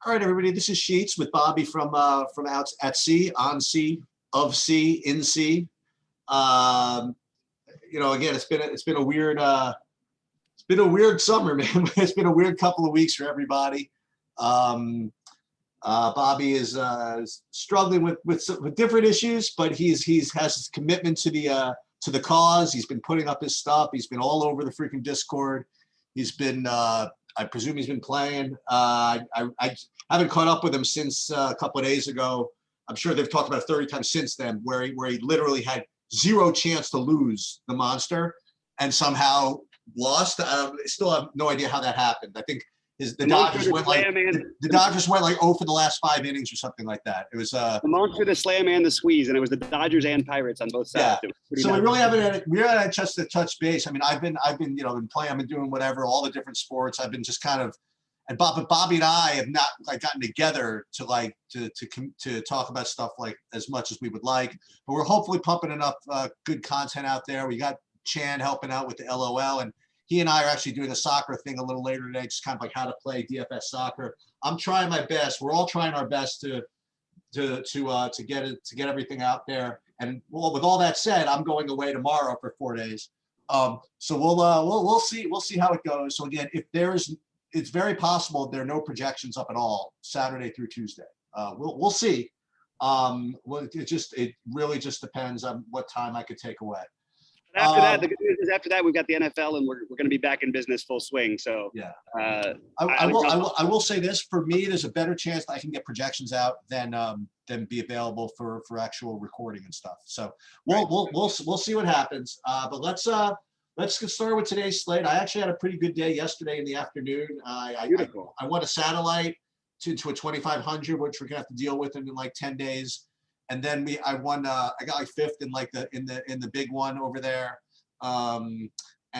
All right, everybody. This is Sheets with Bobby from out at sea, on sea, of sea, in sea. Again, it's been a weird summer, man. It's been a weird couple of weeks for everybody. Bobby is struggling with different issues, but he's has his commitment to the cause. He's been putting up his stuff. He's been all over the freaking Discord. He's been I presume he's been playing. I haven't caught up with him since a couple of days ago. I'm sure they've talked about it 30 times since then, where he literally had zero chance to lose the monster and somehow lost. I still have no idea how that happened. I think the Dodgers went like 0 for the last 5 innings or something like that. It was the monster, the slam, and the squeeze, and it was the Dodgers and Pirates on both sides. Yeah. So we really haven't had a chance to touch base. I mean, I've been been playing. I've been doing whatever, all the different sports. I've been just kind of, but Bobby and I have not gotten together to talk about stuff like as much as we would like. But we're hopefully pumping enough good content out there. We got Chan helping out with the LOL, and he and I are actually doing a soccer thing a little later today, just kind of like how to play DFS soccer. I'm trying my best. We're all trying our best to get everything out there. And with all that said, I'm going away tomorrow for 4 days. So we'll see how it goes. So again, it's very possible there are no projections up at all Saturday through Tuesday. We'll see. It really just depends on what time I could take away. After that, the good news is after that we've got the NFL and we're going to be back in business full swing. So yeah, I will say this: for me, there's a better chance that I can get projections out than be available for actual recording and stuff. So we'll see what happens. But let's get started with today's slate. I actually had a pretty good day yesterday in the afternoon. I won a satellite to a 2,500, which we're gonna have to deal with in like 10 days. And then I won. I got like 5th in like in the big one over there, and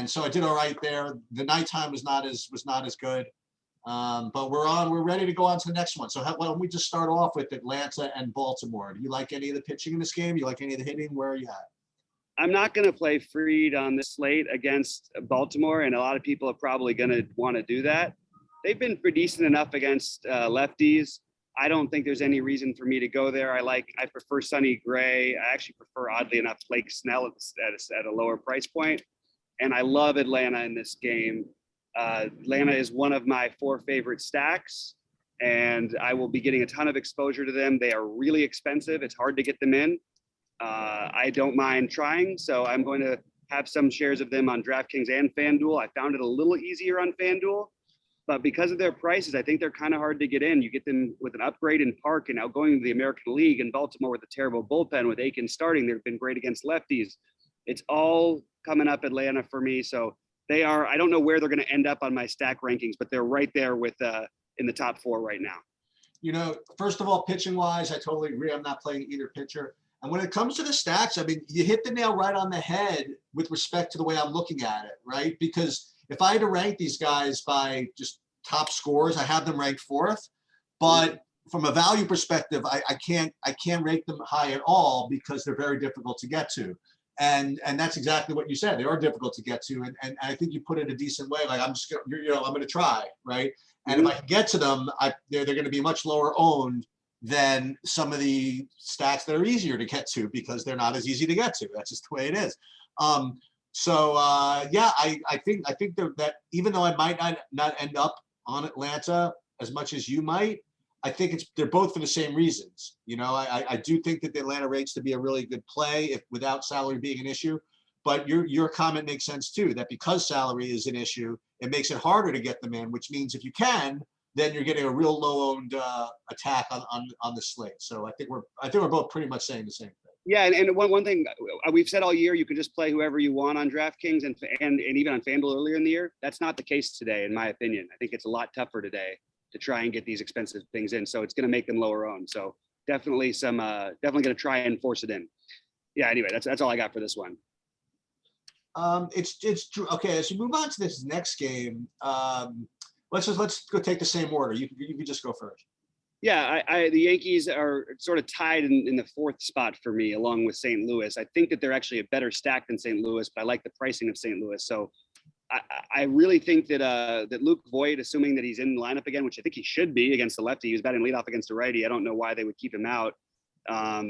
so I did all right there. The nighttime was not as good, but we're ready to go on to the next one. So why don't we just start off with Atlanta and Baltimore? Do you like any of the pitching in this game? You like any of the hitting? Where are you at? I'm not going to play Fried on this slate against Baltimore, and a lot of people are probably going to want to do that. They've been pretty decent enough against lefties. I don't think there's any reason for me to go there. I prefer Sonny Gray. I actually prefer, oddly enough, Blake Snell at a lower price point. And I love Atlanta in this game. Atlanta is one of my 4 favorite stacks, and I will be getting a ton of exposure to them. They are really expensive. It's hard to get them in. I don't mind trying, so I'm going to have some shares of them on DraftKings and FanDuel. I found it a little easier on FanDuel. But because of their prices, I think they're kind of hard to get in. You get them with an upgrade in Park and now going to the American League in Baltimore with a terrible bullpen with Aiken starting. They've been great against lefties. It's all coming up Atlanta for me. So they are, I don't know where they're going to end up on my stack rankings, but they're right there with in the top 4 right now. First of all, pitching wise, I totally agree. I'm not playing either pitcher. And when it comes to the stacks, I mean, you hit the nail right on the head with respect to the way I'm looking at it, right? Because if I had to rank these guys by just top scores, I have them ranked 4th. But from a value perspective, I can't rate them high at all because they're very difficult to get to. And that's exactly what you said. They are difficult to get to, and I think you put it a decent way. Like I'm going to try, right? And if I can get to them, they're going to be much lower owned than some of the stacks that are easier to get to because they're not as easy to get to. That's just the way it is. I think that even though I might not end up on Atlanta as much as you might, I think they're both for the same reasons. I do think that the Atlanta rates to be a really good play without salary being an issue. But your comment makes sense too, that because salary is an issue, it makes it harder to get them in, which means if you can, then you're getting a real low-owned attack on the slate. So I think we're both pretty much saying the same thing. Yeah, and one thing we've said all year, you can just play whoever you want on DraftKings and even on FanDuel earlier in the year. That's not the case today, in my opinion. I think it's a lot tougher today to try and get these expensive things in. So it's going to make them lower owned. So definitely going to try and force it in. Yeah. Anyway, that's all I got for this one. It's true. Okay, as we move on to this next game, let's go take the same order. You can just go first. Yeah, the Yankees are sort of tied in the 4th spot for me, along with St. Louis. I think that they're actually a better stack than St. Louis, but I like the pricing of St. Louis. So I really think that that Luke Voigt, assuming that he's in the lineup again, which I think he should be against the lefty, he was batting leadoff against the righty. I don't know why they would keep him out. I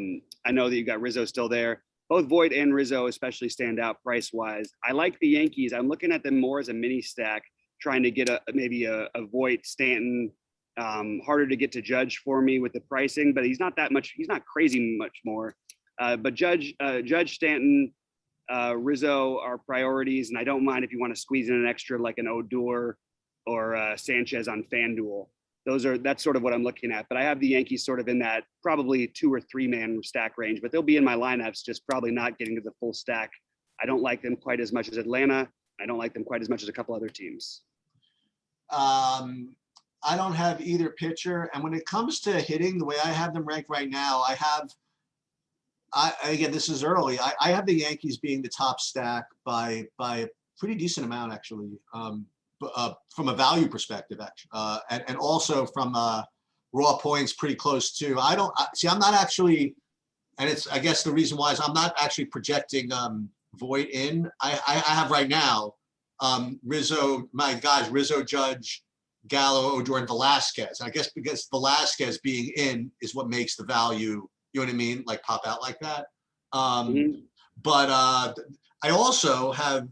know that you've got Rizzo still there. Both Voigt and Rizzo especially stand out price wise. I like the Yankees. I'm looking at them more as a mini stack, trying to get maybe a Voigt, Stanton. Harder to get to Judge for me with the pricing, but he's not that much. He's not crazy much more. But Judge, Stanton, Rizzo are priorities, and I don't mind if you want to squeeze in an extra like an Odor or Sanchez on FanDuel. That's sort of what I'm looking at. But I have the Yankees sort of in that probably 2 or 3 man stack range, but they'll be in my lineups, just probably not getting to the full stack. I don't like them quite as much as Atlanta. I don't like them quite as much as a couple other teams. I don't have either pitcher, and when it comes to hitting, the way I have them ranked right now, again, this is early. I have the Yankees being the top stack by a pretty decent amount, actually, from a value perspective, actually, and also from raw points, pretty close too. I'm not actually, and it's, I guess the reason why is I'm not actually projecting Voigt in. I have right now Rizzo, my guys, Rizzo, Judge, Gallo, Odor, and Velasquez. I guess because Velasquez being in is what makes the value, you know what I mean, like pop out like that. But I also have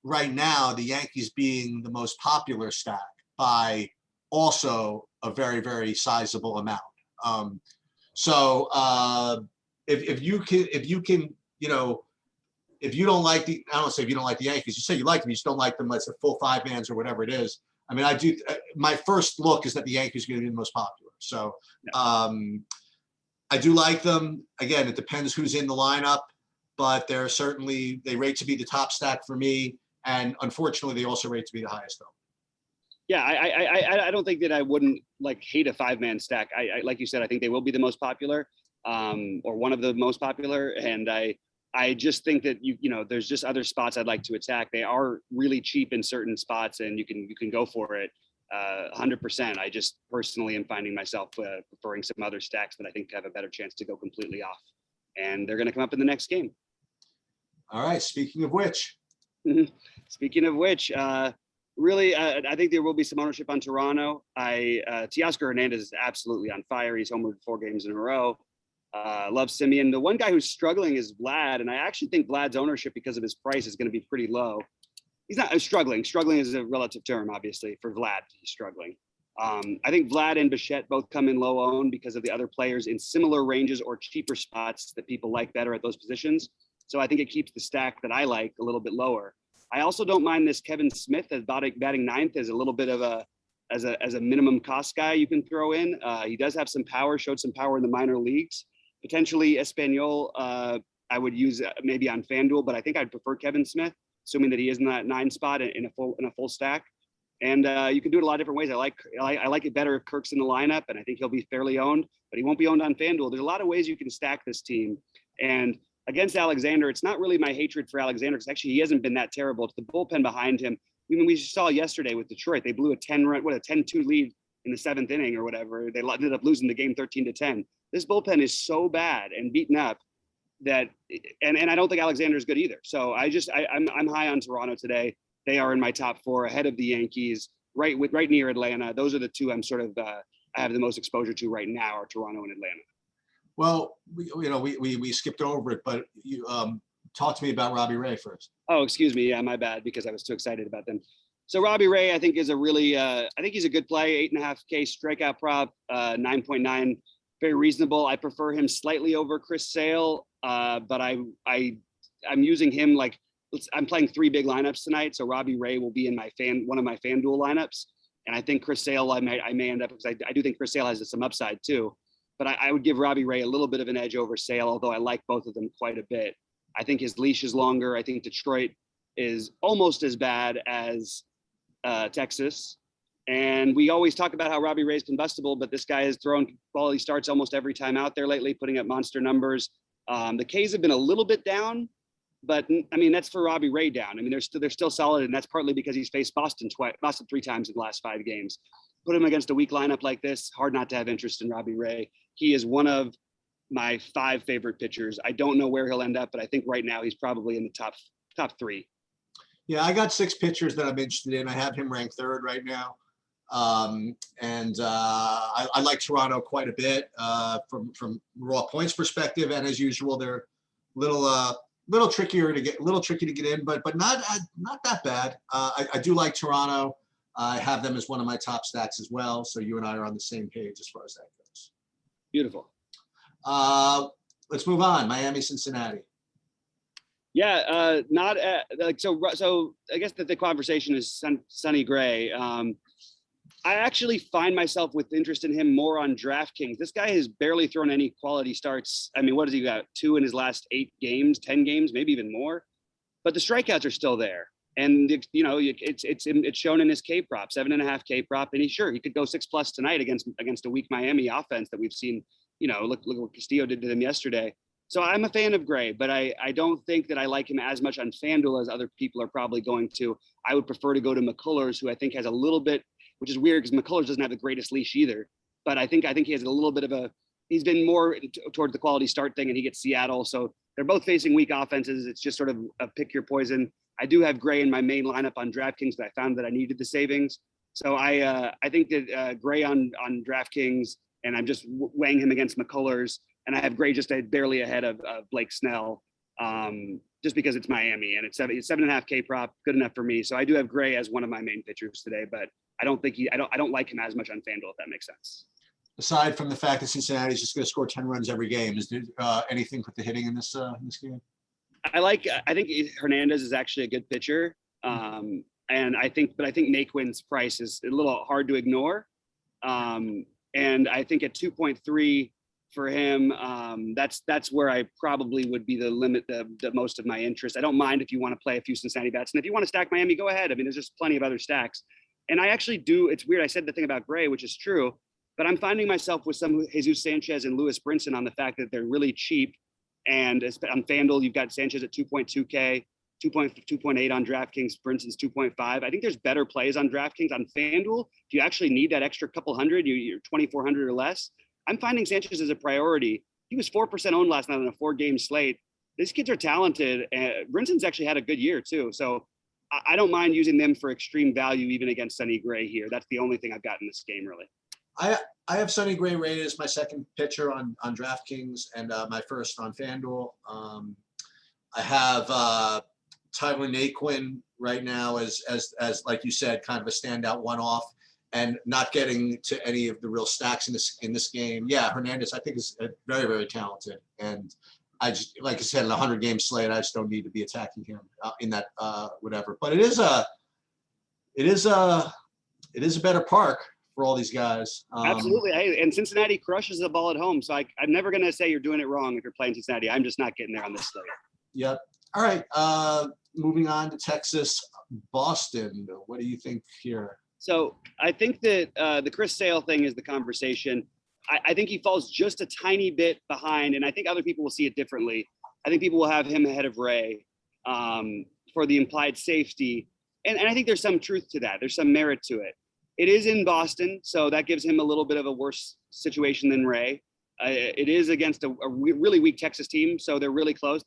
right now the Yankees being the most popular stack by also a very, very sizable amount. So if you can, you know, if you don't like I don't say if you don't like the Yankees, you say you like them, you just don't like them, let's say full 5 mans or whatever it is. I mean, I do. My first look is that the Yankees are going to be the most popular. So I do like them. Again, it depends who's in the lineup, but they rate to be the top stack for me, and unfortunately, they also rate to be the highest though. Yeah, I don't think that I wouldn't like hate a 5 man stack. I like you said, I think they will be the most popular, or one of the most popular, and I just think that you know there's just other spots I'd like to attack. They are really cheap in certain spots, and you can go for it 100%. I just personally am finding myself preferring some other stacks that I think have a better chance to go completely off, and they're going to come up in the next game. All right. Speaking of which, really, I think there will be some ownership on Toronto. Teoscar Hernandez is absolutely on fire. He's homered 4 games in a row. Love Simeon. The one guy who's struggling is Vlad, and I actually think Vlad's ownership because of his price is going to be pretty low. He's not struggling. Struggling is a relative term, obviously. For Vlad, he's struggling. I think Vlad and Bichette both come in low owned because of the other players in similar ranges or cheaper spots that people like better at those positions. So I think it keeps the stack that I like a little bit lower. I also don't mind this Kevin Smith as batting 9th as a little bit of as a minimum cost guy you can throw in. He does have some power, showed some power in the minor leagues. Potentially Espanol, I would use maybe on FanDuel, but I think I'd prefer Kevin Smith, assuming that he is in that 9 spot in a full stack. And you can do it a lot of different ways. I like it better if Kirk's in the lineup, and I think he'll be fairly owned, but he won't be owned on FanDuel. There's a lot of ways you can stack this team. And against Alexander, it's not really my hatred for Alexander, because actually he hasn't been that terrible. It's the bullpen behind him. I mean, we saw yesterday with Detroit, they blew a 10-2 lead in the 7th inning or whatever. They ended up losing the game 13-10. This bullpen is so bad and beaten up that, and I don't think Alexander is good either. So I'm high on Toronto today. They are in my top 4 ahead of the Yankees, right near Atlanta. Those are the 2 I'm sort of I have the most exposure to right now, are Toronto and Atlanta. Well, we skipped over it, but you talk to me about Robbie Ray first. Oh, excuse me. Yeah, my bad, because I was too excited about them. So Robbie Ray, I think is a really, I think he's a good play. 8.5K strikeout prop, 9.9, very reasonable. I prefer him slightly over Chris Sale, but I'm using him like, I'm playing 3 big lineups tonight. So Robbie Ray will be in one of my FanDuel lineups. And I think Chris Sale, I may end up, because I do think Chris Sale has some upside too. But I would give Robbie Ray a little bit of an edge over Sale, although I like both of them quite a bit. I think his leash is longer. I think Detroit is almost as bad as Texas. And we always talk about how Robbie Ray is combustible, but this guy has thrown quality starts almost every time out there lately, putting up monster numbers. The K's have been a little bit down, but I mean, that's for Robbie Ray down. I mean, they're still solid, and that's partly because he's faced Boston 3 times in the last 5 games. Put him against a weak lineup like this, hard not to have interest in Robbie Ray. He is one of my 5 favorite pitchers. I don't know where he'll end up, but I think right now he's probably in the top 3. Yeah, I got 6 pitchers that I'm interested in. I have him ranked 3rd right now. I like Toronto quite a bit from raw points perspective, and as usual, they're little tricky to get in, but not that bad. I do like Toronto. I have them as one of my top stacks as well. So you and I are on the same page as far as that goes. Beautiful. Let's move on. Miami, Cincinnati. Yeah, not like so. So I guess that the conversation is Sonny Gray. I actually find myself with interest in him more on DraftKings. This guy has barely thrown any quality starts. I mean, what has he got? 2 in his last 8 games, 10 games, maybe even more. But the strikeouts are still there, and it's shown in his K prop, 7.5 K prop, and he could go 6+ tonight against a weak Miami offense that we've seen. Look what Castillo did to them yesterday. So I'm a fan of Gray, but I don't think that I like him as much on FanDuel as other people are probably going to. I would prefer to go to McCullers, who I think has a little bit, which is weird because McCullers doesn't have the greatest leash either. But I think he has a little bit of he's been more toward the quality start thing, and he gets Seattle. So they're both facing weak offenses. It's just sort of a pick your poison. I do have Gray in my main lineup on DraftKings, but I found that I needed the savings. So I think that Gray on DraftKings, and I'm just weighing him against McCullers. And I have Gray just barely ahead of Blake Snell, just because it's Miami and it's 7.5 K prop, good enough for me. So I do have Gray as one of my main pitchers today, but I don't like him as much on FanDuel, if that makes sense. Aside from the fact that Cincinnati is just going to score 10 runs every game, is there anything with the hitting in this game? I think Hernandez is actually a good pitcher, and I think Naquin's price is a little hard to ignore, and I think at 2.3. For him, that's where I probably would be the limit, the most of my interest. I don't mind if you want to play a few Cincinnati bets, and if you want to stack Miami, go ahead. I mean, there's just plenty of other stacks, and I actually do. It's weird. I said the thing about Gray, which is true, but I'm finding myself with some Jesus Sanchez and Lewis Brinson on the fact that they're really cheap, and on FanDuel you've got Sanchez at 2.2K, 2.8 on DraftKings, Brinson's 2.5. I think there's better plays on DraftKings. On FanDuel, if you actually need that extra couple hundred, you're 2,400 or less. I'm finding Sanchez as a priority. He was 4% owned last night on a 4-game slate. These kids are talented. Brinson's actually had a good year too. So I don't mind using them for extreme value, even against Sonny Gray here. That's the only thing I've got in this game, really. I have Sonny Gray rated as my second pitcher on DraftKings and my first on FanDuel. I have Tyler Naquin right now as like you said, kind of a standout one-off. And not getting to any of the real stacks in this game. Yeah, Hernandez I think is very, very talented, and I just, like I said, in a 100-game slate, I just don't need to be attacking him in that whatever. But it is a better park for all these guys. Absolutely, hey, and Cincinnati crushes the ball at home, so I'm never going to say you're doing it wrong if you're playing Cincinnati. I'm just not getting there on this slate. Yep. All right. Moving on to Texas, Boston. What do you think here? So I think that the Chris Sale thing is the conversation. I think he falls just a tiny bit behind, and I think other people will see it differently. I think people will have him ahead of Ray for the implied safety. And I think there's some truth to that. There's some merit to it. It is in Boston, so that gives him a little bit of a worse situation than Ray. It is against a really weak Texas team, so they're really close.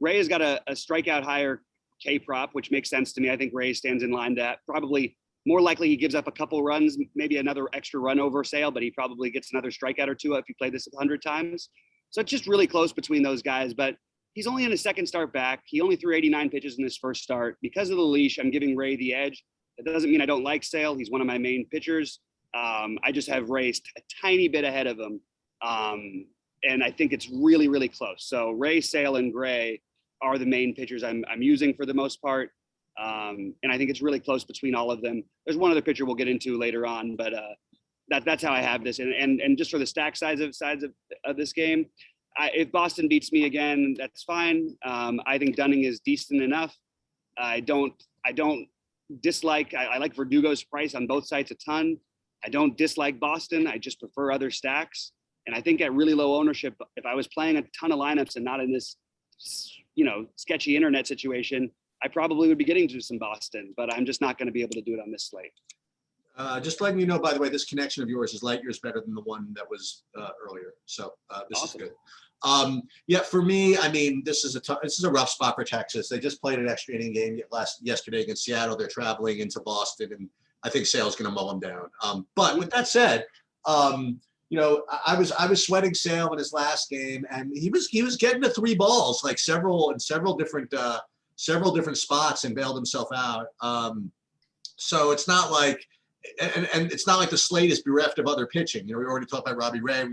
Ray has got a strikeout higher K prop, which makes sense to me. I think Ray stands in line to probably more likely he gives up a couple runs, maybe another extra run over Sale, but he probably gets another strikeout or two if you play this 100 times. So it's just really close between those guys, but he's only in his second start back. He only threw 89 pitches in his first start. Because of the leash, I'm giving Ray the edge. That doesn't mean I don't like Sale. He's one of my main pitchers. I just have Ray a tiny bit ahead of him. And I think it's really, really close. So Ray, Sale, and Gray are the main pitchers I'm using for the most part. And I think it's really close between all of them. There's one other pitcher we'll get into later on, but that's how I have this. And just for the stack sides of this game, if Boston beats me again, that's fine. I think Dunning is decent enough. I don't dislike. I like Verdugo's price on both sites a ton. I don't dislike Boston. I just prefer other stacks. And I think at really low ownership, if I was playing a ton of lineups and not in this, sketchy internet situation, I probably would be getting to some Boston, but I'm just not going to be able to do it on this slate. Just letting you know, by the way, this connection of yours is light years better than the one that was earlier. So this awesome. is good. Yeah, for me, I mean, this is a rough spot for Texas. They just played an extra inning game yesterday against Seattle. They're traveling into Boston, and I think Sale's going to mow them down. But with that said, I was sweating Sale in his last game, and he was getting to three balls like several different spots and bailed himself out. So it's not like. And it's not like the slate is bereft of other pitching. We already talked about Robbie Ray.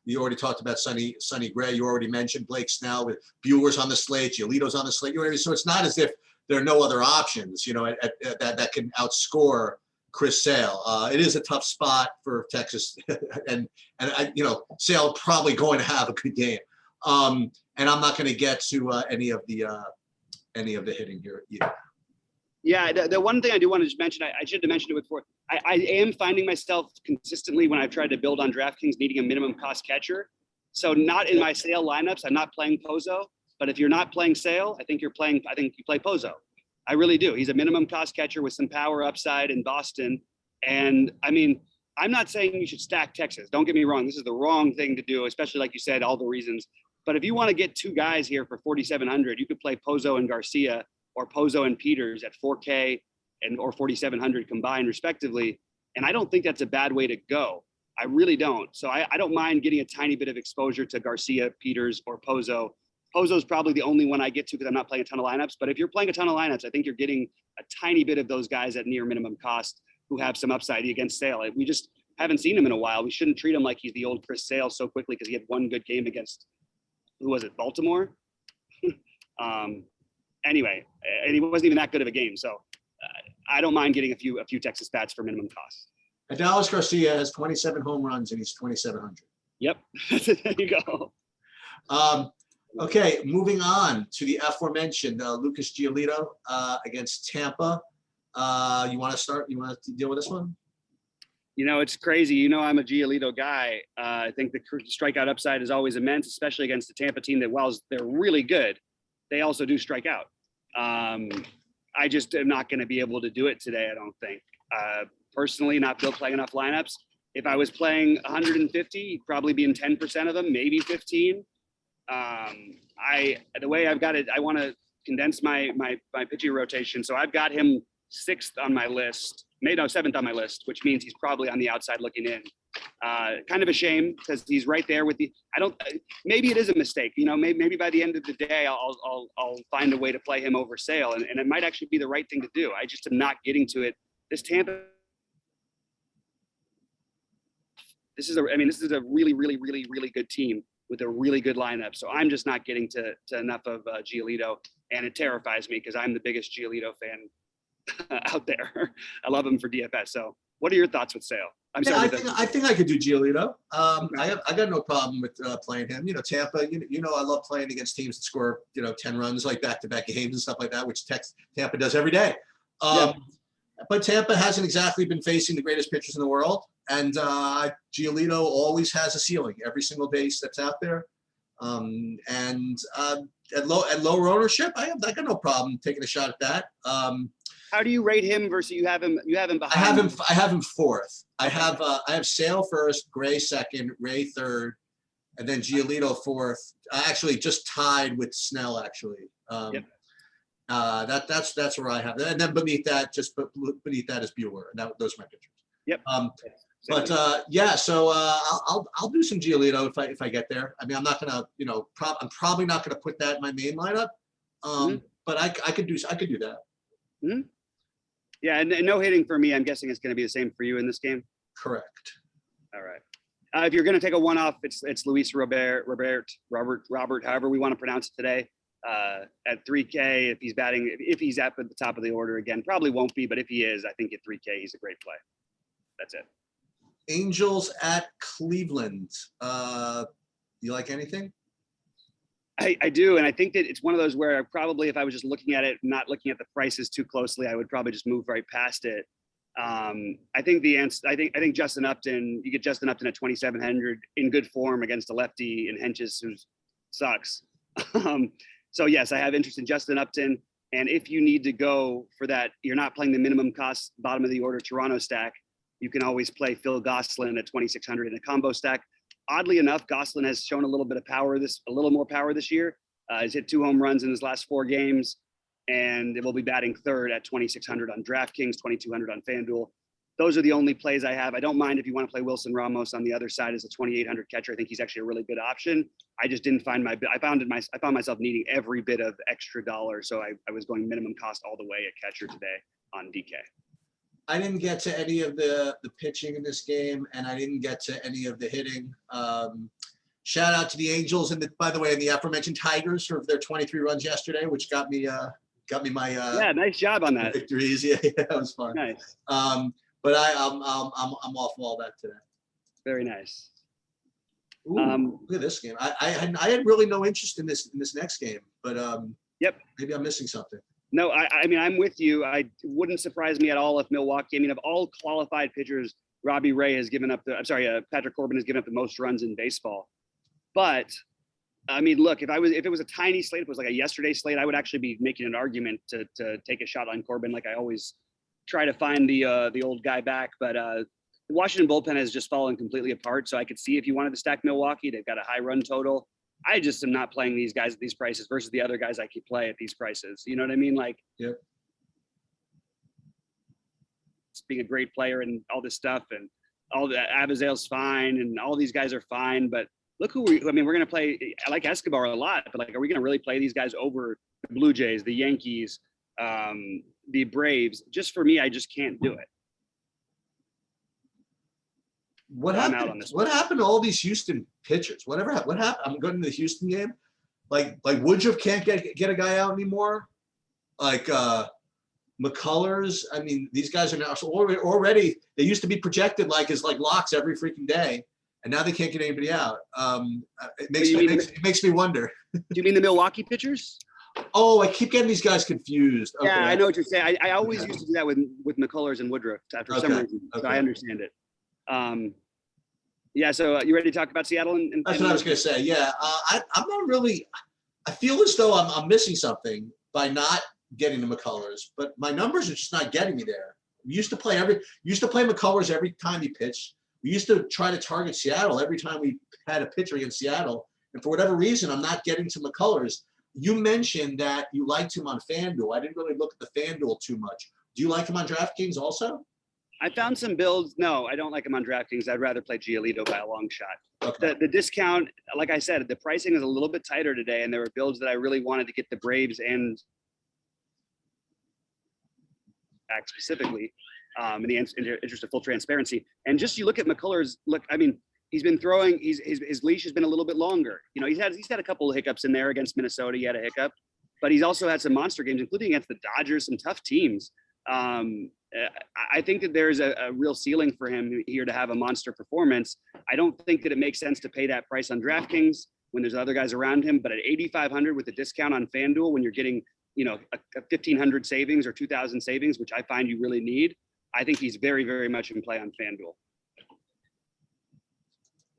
We already talked about Sonny Gray. You already mentioned Blake Snell with Bueller's on the slate, Giolito's on the slate. So it's not as if there are no other options, that can outscore Chris Sale. It is a tough spot for Texas, and Sale probably going to have a good game. And I'm not going to get to any of the hitting here either. Yeah, the one thing I do want to just mention, I should have mentioned it before. I am finding myself consistently when I've tried to build on DraftKings needing a minimum cost catcher. So not in my Sale lineups. I'm not playing Pozo, but if you're not playing Sale, I think you play Pozo. I really do. He's a minimum cost catcher with some power upside in Boston. And I mean, I'm not saying you should stack Texas. Don't get me wrong. This is the wrong thing to do, especially like you said, all the reasons. But if you want to get two guys here for 4,700, you could play Pozo and Garcia, or Pozo and Peters at 4K or 4,700 combined respectively. And I don't think that's a bad way to go. I really don't. So I don't mind getting a tiny bit of exposure to Garcia, Peters, or Pozo. Pozo's probably the only one I get to because I'm not playing a ton of lineups. But if you're playing a ton of lineups, I think you're getting a tiny bit of those guys at near minimum cost who have some upside against Sale. We just haven't seen him in a while. We shouldn't treat him like he's the old Chris Sale so quickly because he had one good game against, who was it, Baltimore? Anyway, and he wasn't even that good of a game. So I don't mind getting a few Texas bats for minimum cost. Dallas Garcia has 27 home runs and he's 2,700. Yep, there you go. Okay, moving on to the aforementioned Lucas Giolito against Tampa. You want to start? You want to deal with this one? It's crazy. I'm a Giolito guy. I think the strikeout upside is always immense, especially against the Tampa team that, while they're really good, they also do strike out. I just am not going to be able to do it today, I don't think. Personally, not built playing enough lineups. If I was playing 150, you'd probably be in 10% of them, maybe 15. The way I've got it, I want to condense my pitching rotation. So I've got him 6th on my list, 7th on my list, which means he's probably on the outside looking in. Kind of a shame because he's right there with maybe it is a mistake. Maybe by the end of the day, I'll find a way to play him over Sale, and it might actually be the right thing to do. I just am not getting to it. This Tampa, this is a really, really, really, really good team with a really good lineup. So I'm just not getting to enough of Giolito, and it terrifies me because I'm the biggest Giolito fan out there. I love him for DFS. So what are your thoughts with Sale? I think I could do Giolito. I got no problem with playing him. Tampa. I love playing against teams that score 10 runs like back-to-back games and stuff like that, which Tampa does every day. But Tampa hasn't exactly been facing the greatest pitchers in the world, and Giolito always has a ceiling every single day he steps out there. And at lower ownership, I got no problem taking a shot at that. How do you rate him versus you have him behind? I have him 4th. I have Sale 1st, Gray 2nd, Ray 3rd, and then Giolito 4th. Actually, just tied with Snell. Actually, that's where I have it. And then beneath that is Bueller, and those are my pitchers. Yep. So I'll do some Giolito if I get there. I mean, I'm not gonna, I'm probably not gonna put that in my main lineup. But I could do that. Mm-hmm. Yeah, and no hitting for me. I'm guessing it's going to be the same for you in this game. Correct. All right. If you're going to take a one-off, it's Luis Robert, however we want to pronounce it today. At 3K, if he's at the top of the order again, probably won't be, but if he is, I think at 3K he's a great play. That's it. Angels at Cleveland. You like anything? I do, and I think that it's one of those where probably if I was just looking at it, not looking at the prices too closely, I would probably just move right past it. I think Justin Upton, you get Justin Upton at 2,700 in good form against a lefty in Henches who sucks. So yes, I have interest in Justin Upton, and if you need to go for that, you're not playing the minimum cost bottom of the order Toronto stack. You can always play Phil Gosselin at 2,600 in a combo stack. Oddly enough, Gosselin has shown a little more power this year. He's hit 2 home runs in his last 4 games, and it will be batting third at 2,600 on DraftKings, 2,200 on FanDuel. Those are the only plays I have. I don't mind if you want to play Wilson Ramos on the other side as a 2,800 catcher. I think he's actually a really good option. I just didn't find I found myself needing every bit of extra dollar, so I was going minimum cost all the way at catcher today on DK. I didn't get to any of the pitching in this game, and I didn't get to any of the hitting. Shout out to the Angels and by the way, and the aforementioned Tigers for their 23 runs yesterday, which got me my yeah, nice job on that. victories. Yeah, it was fun. Nice. But I'm off all that today. Very nice. Ooh, look at this game. I had really no interest in this next game, but yep, maybe I'm missing something. No, I mean, I'm with you. I wouldn't surprise me at all if Milwaukee, I mean, of all qualified pitchers, Patrick Corbin has given up the most runs in baseball. But I mean, look, if it was a tiny slate, if it was like a yesterday slate, I would actually be making an argument to take a shot on Corbin. Like I always try to find the old guy back, but the Washington bullpen has just fallen completely apart. So I could see if you wanted to stack Milwaukee, they've got a high run total. I just am not playing these guys at these prices versus the other guys I could play at these prices. You know what I mean? Like, yep. Being a great player and all this stuff, and all the Abizail's fine, and all these guys are fine. But look we're going to play. I like Escobar a lot, but like, are we going to really play these guys over the Blue Jays, the Yankees, the Braves? Just for me, I just can't do it. What happened? What happened to all these Houston pitchers? What happened? I'm going to the Houston game. Like Woodruff can't get a guy out anymore. Like McCullers. I mean, these guys are now already. They used to be projected as locks every freaking day, and now they can't get anybody out. It makes me wonder. Do you mean the Milwaukee pitchers? Oh, I keep getting these guys confused. Okay. Yeah, I know what you're saying. I always used to do that with McCullers and Woodruff for some reason. So I understand it. Yeah, so you ready to talk about Seattle? That's what I was going to say. Yeah, I'm not really. I feel as though I'm missing something by not getting the McCullers, but my numbers are just not getting me there. We used to play McCullers every time he pitched. We used to try to target Seattle every time we had a pitcher against Seattle, and for whatever reason, I'm not getting to McCullers. You mentioned that you liked him on FanDuel. I didn't really look at the FanDuel too much. Do you like him on DraftKings also? I found some builds. No, I don't like him on DraftKings. I'd rather play Giolito by a long shot. Okay. The discount, like I said, the pricing is a little bit tighter today, and there were builds that I really wanted to get the Braves and back specifically in the interest of full transparency. And just you look at McCullers. Look, I mean, he's been throwing. His leash has been a little bit longer. You know, he's had a couple of hiccups in there against Minnesota. He had a hiccup, but he's also had some monster games, including against the Dodgers, some tough teams. I think that there's a real ceiling for him here to have a monster performance. I don't think that it makes sense to pay that price on DraftKings when there's other guys around him, but at 8,500 with a discount on FanDuel, when you're getting, a 1,500 savings or 2,000 savings, which I find you really need, I think he's very, very much in play on FanDuel.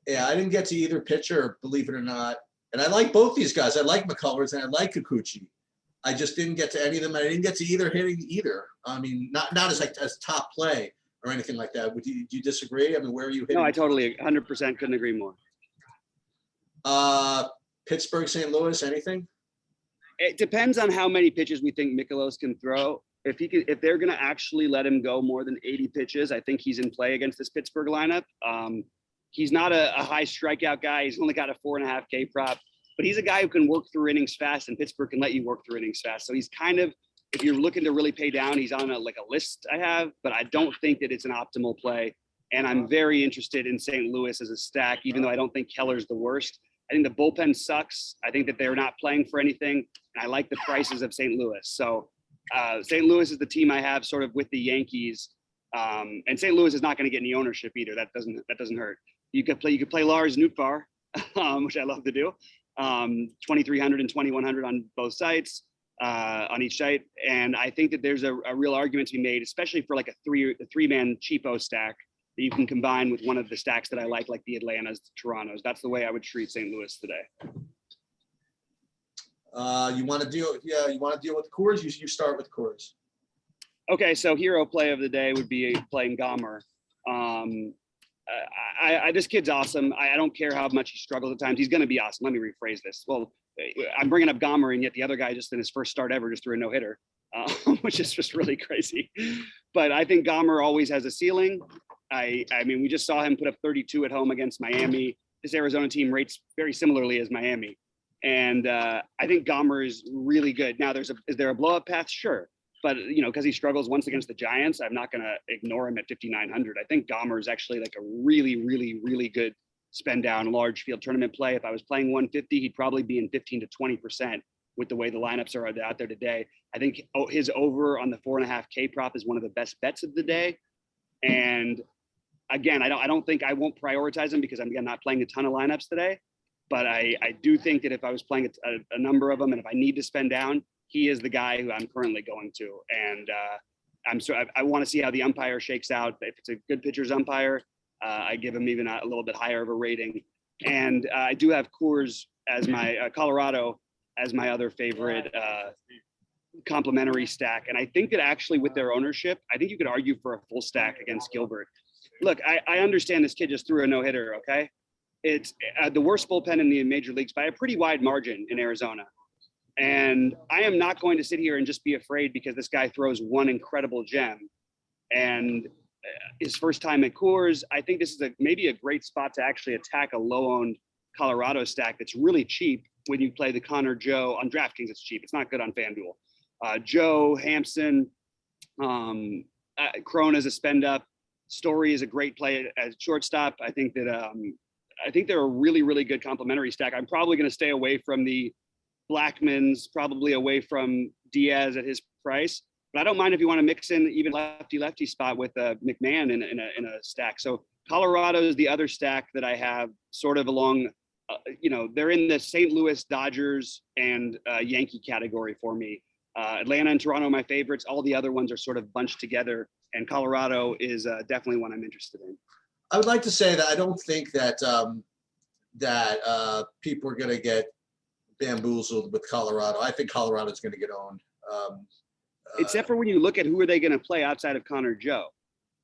Yeah, I didn't get to either pitcher, believe it or not. And I like both these guys. I like McCullers and I like Kikuchi. I just didn't get to any of them. I didn't get to hitting either. I mean, not as top play or anything like that. Do you disagree? I mean, where are you hitting? No, I totally 100% couldn't agree more. Pittsburgh, St. Louis, anything? It depends on how many pitches we think Mikolas can throw. If they're going to actually let him go more than 80 pitches, I think he's in play against this Pittsburgh lineup. He's not a high strikeout guy. He's only got a 4.5K prop. But he's a guy who can work through innings fast, and Pittsburgh can let you work through innings fast. So he's kind of, if you're looking to really pay down, he's on a list I have, but I don't think that it's an optimal play. And I'm very interested in St. Louis as a stack, even though I don't think Keller's the worst. I think the bullpen sucks. I think that they're not playing for anything. And I like the prices of St. Louis. So St. Louis is the team I have sort of with the Yankees. And St. Louis is not going to get any ownership either. That doesn't hurt. You could play Lars Nootbaar, which I love to do. 2,300 and 2,100 on both sites, on each site. And I think that there's a real argument to be made, especially for like a three-man cheapo stack that you can combine with one of the stacks that I like the Atlantas, the Torontos. That's the way I would treat St. Louis today. You want to deal with the Coors? You start with Coors. Okay, so hero play of the day would be playing Gomer. This kid's awesome. I don't care how much he struggles at times. He's going to be awesome. Let me rephrase this. Well, I'm bringing up Gomer, and yet the other guy just in his first start ever just threw a no-hitter, which is just really crazy. But I think Gomer always has a ceiling. I mean, we just saw him put up 32 at home against Miami. This Arizona team rates very similarly as Miami. And I think Gomer is really good. Now, is there a blow-up path? Sure. But, because he struggles once against the Giants, I'm not going to ignore him at 5,900. I think Gomer is actually like a really, really, really good spend down large field tournament play. If I was playing 150, he'd probably be in 15 to 20% with the way the lineups are out there today. I think his over on the 4.5K prop is one of the best bets of the day. And again, I won't prioritize him because I'm not playing a ton of lineups today. But I do think that if I was playing a number of them, and if I need to spend down, he is the guy who I'm currently going to. And I want to see how the umpire shakes out. If it's a good pitcher's umpire, I give him even a little bit higher of a rating. And I do have Coors as my Colorado as my other favorite complimentary stack. And I think that actually with their ownership, I think you could argue for a full stack against Gilbert. Look, I understand this kid just threw a no-hitter, okay? It's the worst bullpen in the major leagues by a pretty wide margin in Arizona. And I am not going to sit here and just be afraid because this guy throws one incredible gem. And his first time at Coors, I think this is maybe a great spot to actually attack a low-owned Colorado stack that's really cheap when you play the Connor Joe. On DraftKings, it's cheap. It's not good on FanDuel. Joe, Hampson, Crone as a spend-up. Story is a great play as shortstop. I think they're a really, really good complementary stack. I'm probably going to stay away from the Blackmans, probably away from Diaz at his price. But I don't mind if you want to mix in even lefty spot with McMahon in a stack. So Colorado is the other stack that I have sort of along, they're in the St. Louis Dodgers and Yankee category for me. Atlanta and Toronto are my favorites. All the other ones are sort of bunched together. And Colorado is definitely one I'm interested in. I would like to say that I don't think that people are going to get bamboozled with Colorado. I think Colorado is going to get owned. Except for when you look at who are they going to play outside of Connor Joe.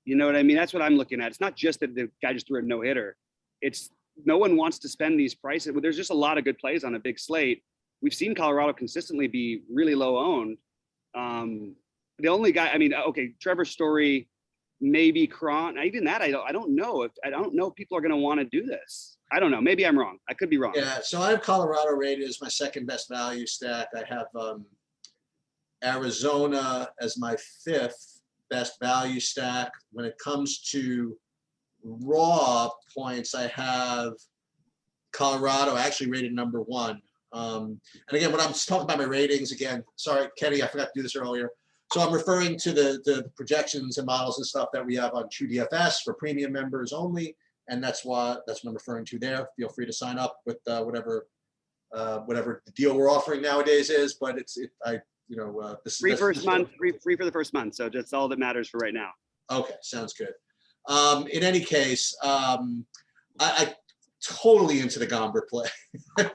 You know what I mean? That's what I'm looking at. It's not just that the guy just threw a no-hitter. It's no one wants to spend these prices. There's just a lot of good plays on a big slate. We've seen Colorado consistently be really low owned. The only guy, Trevor Story, maybe Cron. Even that, I don't know if people are going to want to do this. I don't know. Maybe I'm wrong. I could be wrong. Yeah. So I have Colorado rated as my second best value stack. I have Arizona as my fifth best value stack. When it comes to raw points, I have Colorado actually rated number one. And again, when I'm talking about my ratings, again, sorry, Kenny, I forgot to do this earlier. So I'm referring to the projections and models and stuff that we have on TrueDFS for premium members only. And that's what I'm referring to there. Feel free to sign up with whatever the deal we're offering nowadays is. But this is free first month, free for the first month. So that's all that matters for right now. Okay, sounds good. In any case, I totally into the Gomber play.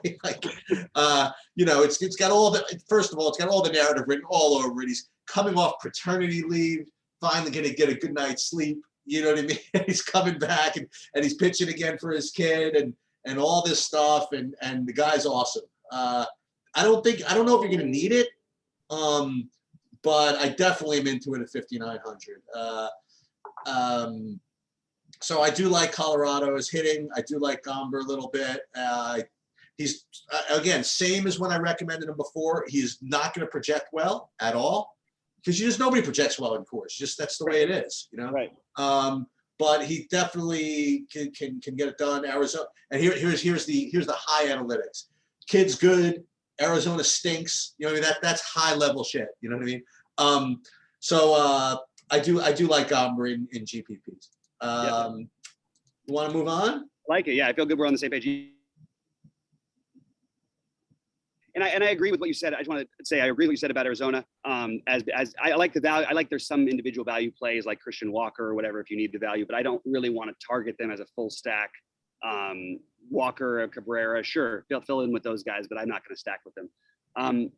It's got all the, first of all, it's got all the narrative written all over it. He's coming off paternity leave, finally going to get a good night's sleep. You know what I mean? He's coming back and he's pitching again for his kid and all this stuff. And the guy's awesome. I don't know if you're going to need it. But I definitely am into it at 5,900. So I do like Colorado's hitting. I do like Gomber a little bit. He's again, same as when I recommended him before. He's not going to project well at all because nobody projects well in Coors. That's the way it is, Right. But he definitely can get it done. Arizona, and here's the high analytics. Kid's good. Arizona stinks. That's high level shit. You know what I mean? So I do like Gomber in GPPs. You want to move on? I like it. Yeah, I feel good. We're on the same page. And I agree with what you said. I just want to say I agree with what you said about Arizona. As I like the value. I like there's some individual value plays like Christian Walker or whatever if you need the value, but I don't really want to target them as a full stack. Walker, Cabrera, sure, they'll fill in with those guys, but I'm not going to stack with them.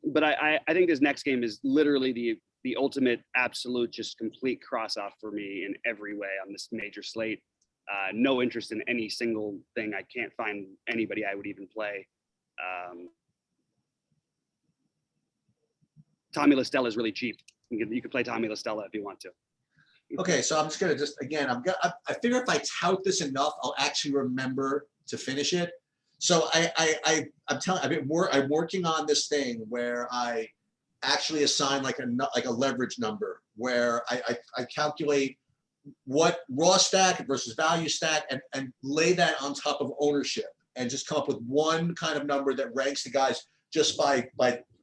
But I think this next game is literally the ultimate absolute just complete cross off for me in every way on this major slate. No interest in any single thing. I can't find anybody I would even play. Tommy LaStella is really cheap. You could play Tommy LaStella if you want to. Okay, so I'm just gonna again, I figure if I tout this enough, I'll actually remember to finish it. So I'm working on this thing where I actually assign like a leverage number where I calculate what raw stack versus value stack and lay that on top of ownership and just come up with one kind of number that ranks the guys just by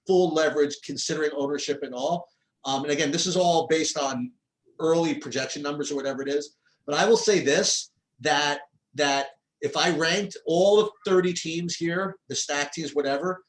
full leverage, considering ownership and all. And again, this is all based on early projection numbers or whatever it is. But I will say this, that if I ranked all of 30 teams here, the stack teams, whatever,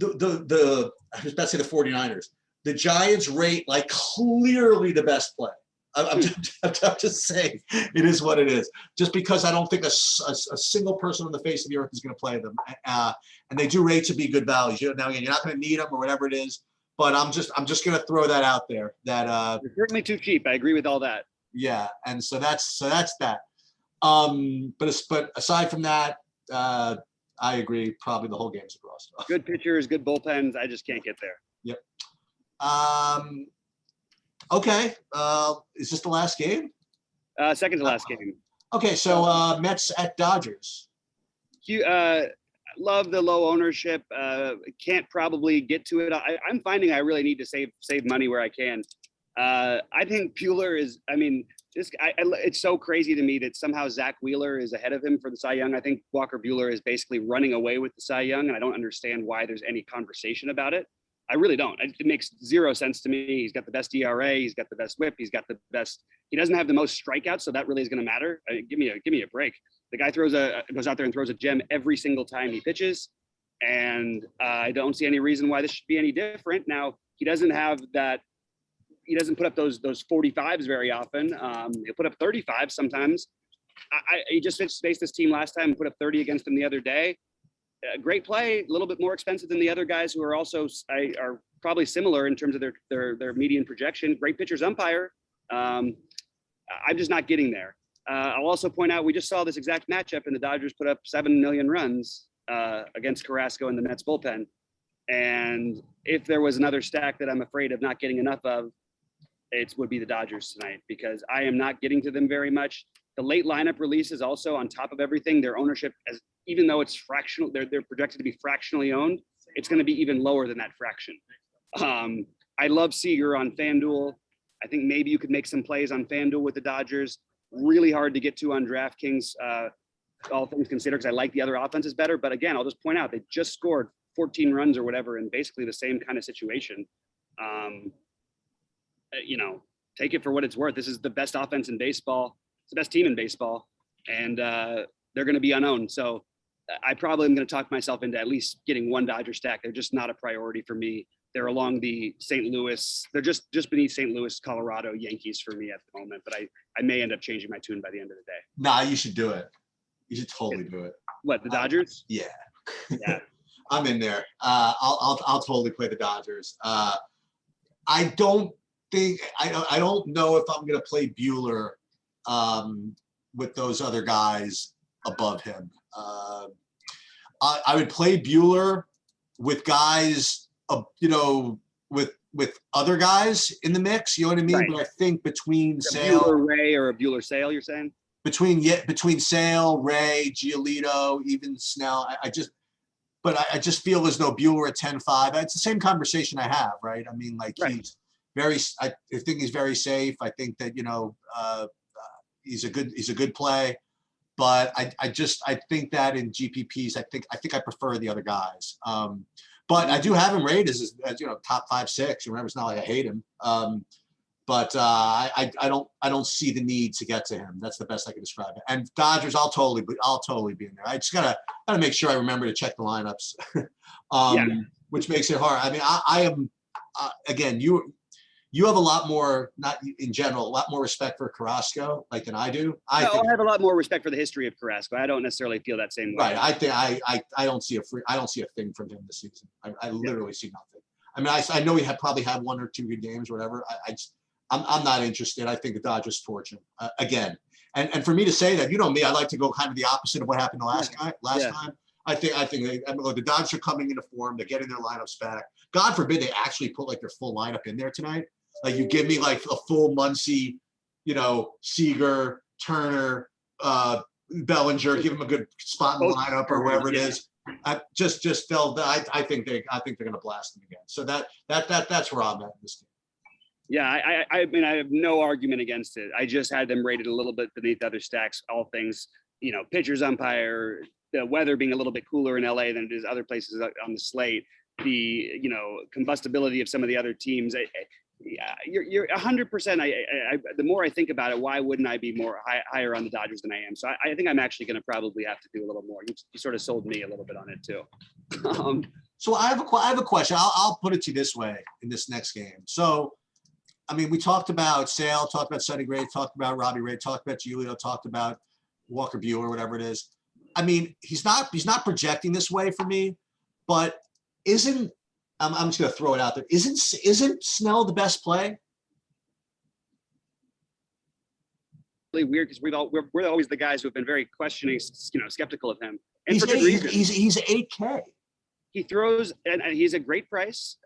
I was about to say the 49ers, the Giants rate like clearly the best play. I'm just saying it is what it is. Just because I don't think a single person on the face of the earth is going to play them, and they do rate to be good values. Now again, you're not going to need them or whatever it is, but I'm just going to throw that out there. That you're certainly too cheap. I agree with all that. Yeah, and so that's that. But aside from that, I agree. Probably the whole game's across. Good pitchers, good bullpens. I just can't get there. Yep. Okay. Is this the last game? Second to last game. Okay, so Mets at Dodgers. Love the low ownership. Can't probably get to it. I'm finding I really need to save money where I can. I think Buehler is. I mean, it's so crazy to me that somehow Zach Wheeler is ahead of him for the Cy Young. I think Walker Buehler is basically running away with the Cy Young, and I don't understand why there's any conversation about it. I really don't. It makes zero sense to me. He's got the best ERA. He's got the best WHIP. He's got the best. He doesn't have the most strikeouts, so that really is going to matter. Give me a break. The guy goes out there and throws a gem every single time he pitches, and I don't see any reason why this should be any different. Now he doesn't have that. He doesn't put up those 45s very often. He'll put up 35 sometimes. He just faced this team last time and put up 30 against them the other day. Great play, a little bit more expensive than the other guys who are also are probably similar in terms of their median projection. Great pitcher's umpire. I'm just not getting there. I'll also point out we just saw this exact matchup and the Dodgers put up 7 million runs against Carrasco in the Mets bullpen. And if there was another stack that I'm afraid of not getting enough of, it would be the Dodgers tonight because I am not getting to them very much. The late lineup releases also on top of everything, their ownership, even though it's fractional, they're projected to be fractionally owned, it's going to be even lower than that fraction. I love Seager on FanDuel. I think maybe you could make some plays on FanDuel with the Dodgers. Really hard to get to on DraftKings, all things considered, because I like the other offenses better. But again, I'll just point out, they just scored 14 runs or whatever in basically the same kind of situation. Take it for what it's worth. This is the best offense in baseball. It's the best team in baseball. And they're going to be unowned. So I probably am going to talk myself into at least getting one Dodger stack. They're just not a priority for me. They're along the St. Louis. They're just beneath St. Louis, Colorado Yankees for me at the moment. But I may end up changing my tune by the end of the day. Nah, you should do it. You should totally do it. What, the Dodgers? Yeah. Yeah. I'm in there. I'll totally play the Dodgers. I don't know if I'm going to play Buehler with those other guys above him. I would play Buehler with guys, with other guys in the mix. You know what I mean? Right. But I think between Sale, Buehler Ray or a Buehler Sale, you're saying? Between Sale, Ray, Giolito, even Snell, I just feel as though Buehler at 10-5. It's the same conversation I have, right? I mean, like right. I think he's very safe. I think that he's a good play, but I think that in GPPs, I think I prefer the other guys. But I do have him rated as top 5-6. Remember, it's not like I hate him. But I don't see the need to get to him. That's the best I can describe it. And Dodgers, I'll totally be in there. I just gotta make sure I remember to check the lineups, which makes it hard. I mean, I am again, you have a lot more, not in general, a lot more respect for Carrasco than I do. I have a lot more respect for the history of Carrasco. I don't necessarily feel that same way. Right. I don't see a thing from him this season. I literally see nothing. I mean, I know he probably had 1 or 2 good games or whatever. I'm not interested. I think the Dodgers torch him again. And for me to say that, you know me, I like to go kind of the opposite of what happened the last time. I think look, the Dodgers are coming into form. They're getting their lineups back. God forbid they actually put like their full lineup in there tonight. Like you give me like a full Muncy, you know, Seager, Turner, Bellinger, give them a good spot in the lineup or wherever it is. I think they're going to blast them again. So that's where I'm at in this game. Yeah, I mean, I have no argument against it. I just had them rated a little bit beneath other stacks, all things, you know, pitchers, umpire, the weather being a little bit cooler in LA than it is other places on the slate, the, you know, combustibility of some of the other teams. Yeah, you're 100%. The more I think about it, why wouldn't I be more higher on the Dodgers than I am? So I think I'm actually going to probably have to do a little more. You sort of sold me a little bit on it too. So I have a question. I'll put it to you this way in this next game. So, I mean, we talked about Sale, talked about Sonny Gray, talked about Robbie Ray, talked about Giolito, talked about Walker Buehler, whatever it is. I mean, he's not projecting this way for me, but I'm just going to throw it out there. Isn't Snell the best play? Really weird because we're always the guys who have been very questioning, you know, skeptical of him. And He's for good reason. He's 8K. He throws, and he's a great price.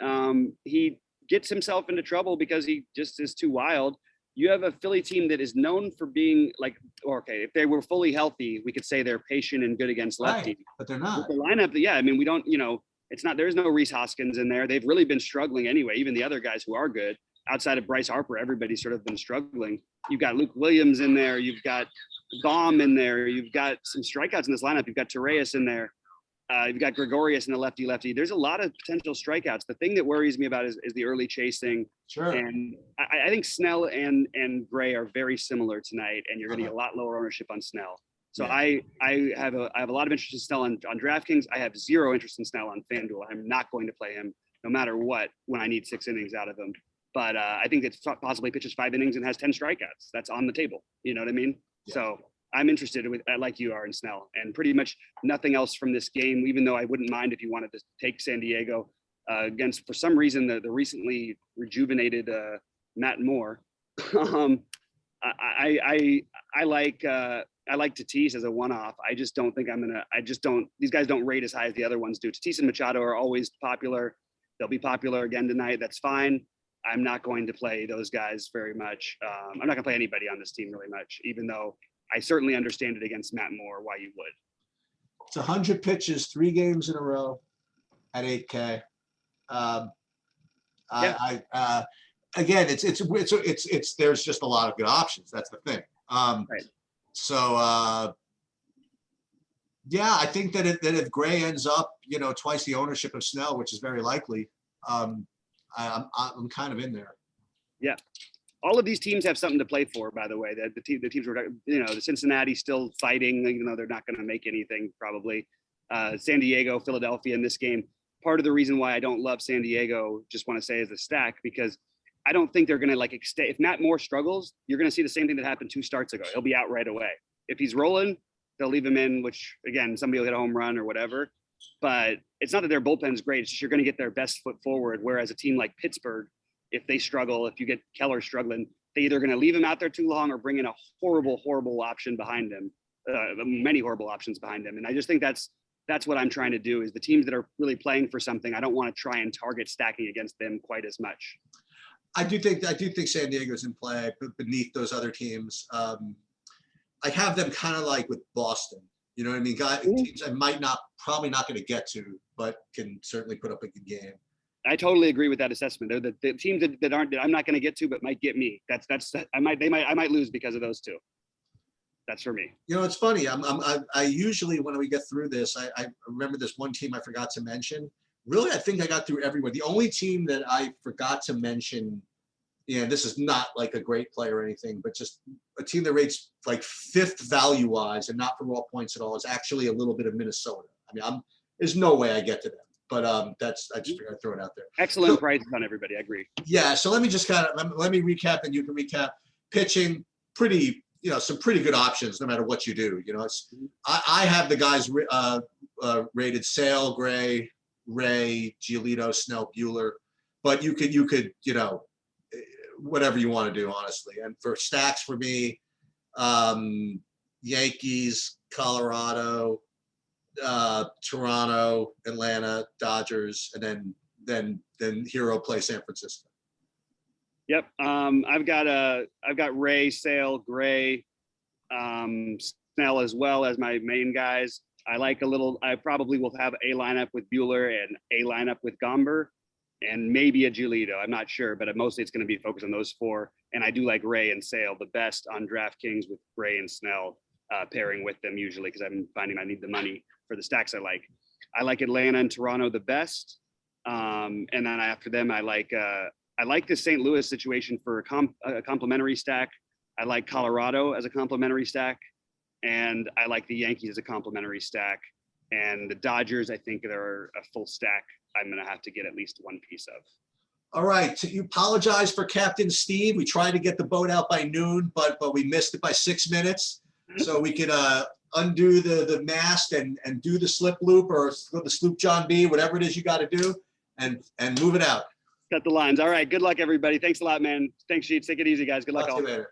He gets himself into trouble because he just is too wild. You have a Philly team that is known for being like, okay, if they were fully healthy, we could say they're patient and good against lefties. Right, but they're not. With the lineup, yeah, I mean, we don't, you know, it's not, there's no Rhys Hoskins in there. They've really been struggling anyway. Even the other guys who are good, outside of Bryce Harper, everybody's sort of been struggling. You've got Luke Williams in there. You've got Baum in there. You've got some strikeouts in this lineup. You've got Torreyes in there. You've got Gregorius in the lefty. There's a lot of potential strikeouts. The thing that worries me about is the early chasing. Sure. And I think Snell and Gray are very similar tonight, and you're going to get a lot lower ownership on Snell. So yeah. I have a lot of interest in Snell on DraftKings. I have zero interest in Snell on FanDuel. I'm not going to play him no matter what when I need 6 innings out of him. But I think it's possibly pitches 5 innings and has 10 strikeouts. That's on the table. You know what I mean? Yeah. So I'm interested like you are in Snell, and pretty much nothing else from this game, even though I wouldn't mind if you wanted to take San Diego against, for some reason, the recently rejuvenated Matt Moore. I like Tatis as a one-off. I just don't think these guys don't rate as high as the other ones do. Tatis and Machado are always popular. They'll be popular again tonight. That's fine. I'm not going to play those guys very much. I'm not going to play anybody on this team really much, even though I certainly understand it against Matt Moore why you would. It's 100 pitches, 3 games in a row at 8K. Again, it's there's just a lot of good options. That's the thing. Right. So yeah, I think that if Gray ends up, you know, twice the ownership of Snell, which is very likely, I'm kind of in there. Yeah. All of these teams have something to play for, by the way. The teams were, you know, the Cincinnati still fighting, even though they're not going to make anything probably. San Diego, Philadelphia in this game. Part of the reason why I don't love San Diego, just want to say, is the stack, because I don't think they're going to extend. If Matt Moore struggles, you're going to see the same thing that happened 2 starts ago. He'll be out right away. If he's rolling, they'll leave him in, which again, somebody will hit a home run or whatever. But it's not that their bullpen's great. It's just you're going to get their best foot forward. Whereas a team like Pittsburgh, if they struggle, if you get Keller struggling, they either going to leave him out there too long or bring in a horrible, horrible option behind him, many horrible options behind him. And I just think that's what I'm trying to do, is the teams that are really playing for something, I don't want to try and target stacking against them quite as much. I do think San Diego's in play beneath those other teams. I have them kind of like with Boston. You know what I mean? Teams I probably not going to get to, but can certainly put up a good game. I totally agree with that assessment. They're the teams that I'm not going to get to, but might get me. I might lose because of those 2. That's for me. You know, it's funny. I usually, when we get through this, I remember this one team I forgot to mention. Really, I think I got through everywhere. The only team that I forgot to mention, this is not like a great play or anything, but just a team that rates like 5th value-wise and not for raw points at all, is actually a little bit of Minnesota. I mean, there's no way I get to them. But I just figured I'd throw it out there. Excellent prices on everybody. I agree. Yeah. So let me just let me recap, and you can recap. Pitching, pretty, some pretty good options no matter what you do. I have the guys rated: Sale, Gray, Ray, Giolito, Snell, Buehler. But you could whatever you want to do, honestly. And for stacks for me, Yankees, Colorado, Toronto, Atlanta, Dodgers, and then Hero play San Francisco. Yep. I've got Ray, Sale, Gray, Snell as well as my main guys. I probably will have a lineup with Bueller and a lineup with Gomber and maybe a Giolito. I'm not sure, but mostly it's going to be focused on those four. And I do like Ray and Sale the best on DraftKings with Ray and Snell pairing with them usually because I'm finding I need the money for the stacks I like. I like Atlanta and Toronto the best. And then after them, I like the St. Louis situation for a complementary stack. I like Colorado as a complementary stack. And I like the Yankees as a complementary stack. And the Dodgers, I think they're a full stack. I'm going to have to get at least one piece of. All right. You apologize for Captain Steve. We tried to get the boat out by noon, but we missed it by 6 minutes. So we could undo the mast and do the slip loop or the sloop John B, whatever it is you got to do, and move it out. Cut the lines. All right. Good luck, everybody. Thanks a lot, man. Thanks, Sheets. Take it easy, guys. Good luck. Talk All. to you later.